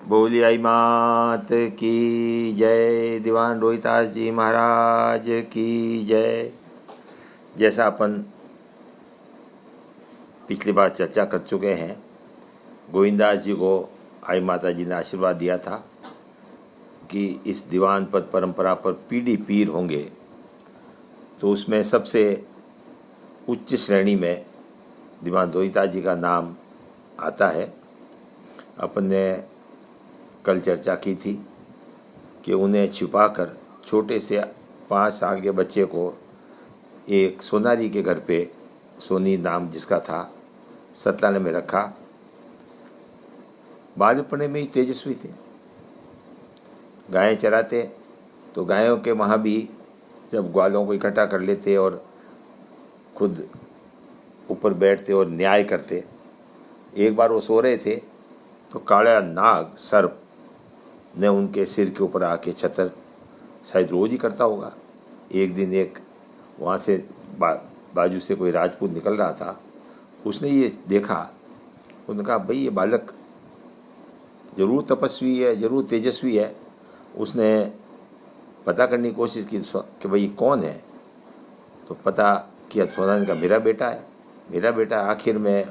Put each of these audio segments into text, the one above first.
बोली आई मात की जय। दीवान रोहितास जी महाराज की जय। जैसा अपन पिछली बार चर्चा कर चुके हैं, गोविंदास जी को आई माता जी ने आशीर्वाद दिया था कि इस दीवान पद परंपरा पर पीढ़ी पीर होंगे, तो उसमें सबसे उच्च श्रेणी में दीवान रोहितास जी का नाम आता है। अपन ने कल चर्चा की थी कि उन्हें छिपाकर छोटे से 5 साल के बच्चे को एक सोनारी के घर पे, सोनी नाम जिसका था, सतलाने में रखा। बालपने में ही तेजस्वी थे। गायें चराते तो गायों के वहाँ भी जब ग्वालों को इकट्ठा कर लेते और खुद ऊपर बैठते और न्याय करते। एक बार वो सो रहे थे तो काला नाग सर्प ने उनके सिर के ऊपर आके छतर, शायद रोज ही करता होगा। एक दिन एक वहाँ से बाजू से कोई राजपूत निकल रहा था, उसने ये देखा। उसने कहा भाई ये बालक जरूर तपस्वी है, जरूर तेजस्वी है। उसने पता करने की कोशिश की कि भाई कौन है, तो पता किया सोनानी का मेरा बेटा है, मेरा बेटा। आखिर में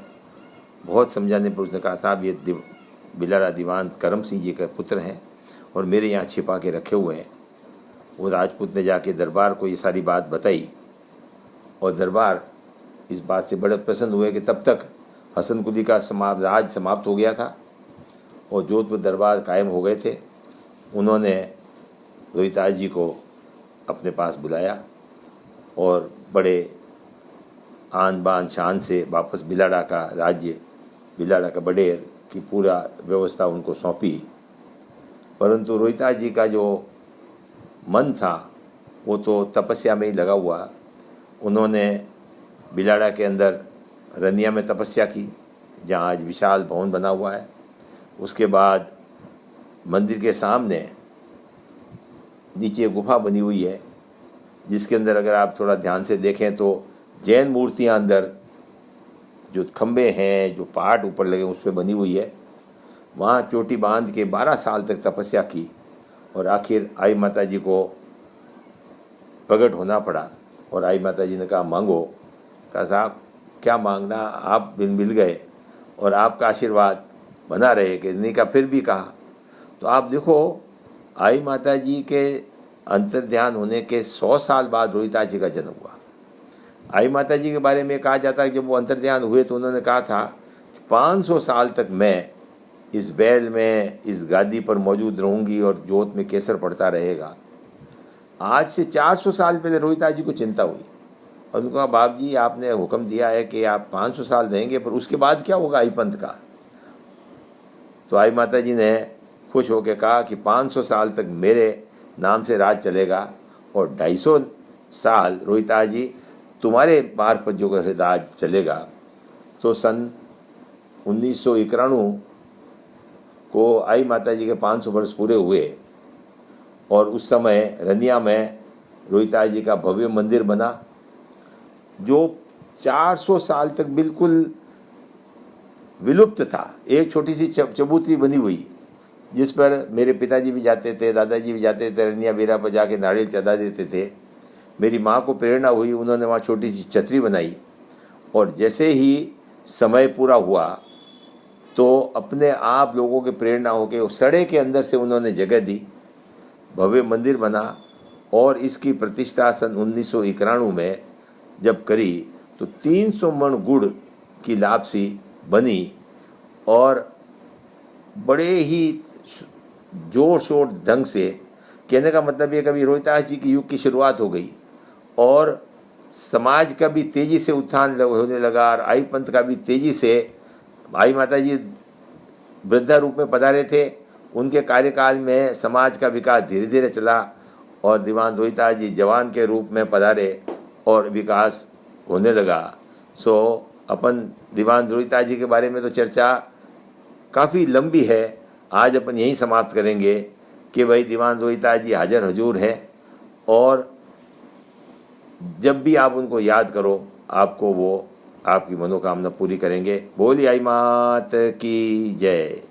बहुत समझाने पर उसने कहा साहब ये बिलारा दीवान करम सिंह जी का पुत्र हैं और मेरे यहाँ छिपा के रखे हुए हैं। वो राजपूत ने जाके दरबार को ये सारी बात बताई और दरबार इस बात से बड़े प्रसन्न हुए कि तब तक हसन कुली का राज समाप्त हो गया था और जोधपुर दरबार कायम हो गए थे। उन्होंने रोहितास जी को अपने पास बुलाया और बड़े आन बान शान से वापस बिलाड़ा का राज्य, बिलाड़ा का बडेर की पूरा व्यवस्था उनको सौंपी। परंतु रोहितास जी का जो मन था वो तो तपस्या में ही लगा हुआ। उन्होंने बिलाड़ा के अंदर रनिया में तपस्या की, जहाँ आज विशाल भवन बना हुआ है। उसके बाद मंदिर के सामने नीचे गुफा बनी हुई है, जिसके अंदर अगर आप थोड़ा ध्यान से देखें तो जैन मूर्तियाँ अंदर जो खम्भे हैं, जो पाट ऊपर लगे उस पर बनी हुई है। वहाँ चोटी बांध के 12 साल तक तपस्या की और आखिर आई माता जी को प्रकट होना पड़ा। और आई माता जी ने कहा मांगो। कहा साहब क्या मांगना, आप मिल गए और आपका आशीर्वाद बना रहे कि नहीं। का फिर भी कहा। तो आप देखो, आई माता जी के अंतर्ध्यान होने के 100 साल बाद रोहितास जी का जन्म हुआ। आई माता जी के बारे में कहा जाता है कि जब वो अंतर्ध्यान हुए तो उन्होंने कहा था 500 साल तक मैं इस बैल में, इस गादी पर मौजूद रहूंगी और जोत में केसर पड़ता रहेगा। आज से 400 साल पहले रोहितास जी को चिंता हुई और उनको कहा बाप जी आपने हुक्म दिया है कि आप 500 साल रहेंगे, पर उसके बाद क्या होगा आई पंथ का। तो आई माता जी ने खुश होकर कहा कि 500 साल तक मेरे नाम से राज चलेगा और 250 साल रोहितास जी तुम्हारे मार्फत जो राज चलेगा। तो सन 1991 को आई माता जी के 500 वर्ष पूरे हुए और उस समय रनिया में रोहितास जी का भव्य मंदिर बना, जो 400 साल तक बिल्कुल विलुप्त था। एक छोटी सी चबूतरी बनी हुई जिस पर मेरे पिताजी भी जाते थे, दादाजी भी जाते थे, रनिया बेरा पर जाके नारियल चढ़ा देते थे। मेरी माँ को प्रेरणा हुई, उन्होंने वहाँ छोटी सी छतरी बनाई और जैसे ही समय पूरा हुआ तो अपने आप लोगों के प्रेरणा होकर उस सड़े के अंदर से उन्होंने जगह दी, भव्य मंदिर बना और इसकी प्रतिष्ठा सन 1991 में जब करी तो 300 मण गुड़ की लापसी बनी और बड़े ही जोर शोर ढंग से, कहने का मतलब ये कभी रोहितास जी के युग की शुरुआत हो गई और समाज का भी तेजी से उत्थान होने लगा और आई पंथ का भी तेजी से। आई माता जी वृद्धा रूप में पधारे थे, उनके कार्यकाल में समाज का विकास धीरे धीरे चला और दीवान रोहितास जी जवान के रूप में पधारे और विकास होने लगा। सो अपन दीवान रोहितास जी के बारे में तो चर्चा काफ़ी लंबी है, आज अपन यहीं समाप्त करेंगे कि भाई दीवान रोहितास जी हाजिर हजूर है और जब भी आप उनको याद करो आपको वो आपकी मनोकामना पूरी करेंगे। बोली आई मात की जय।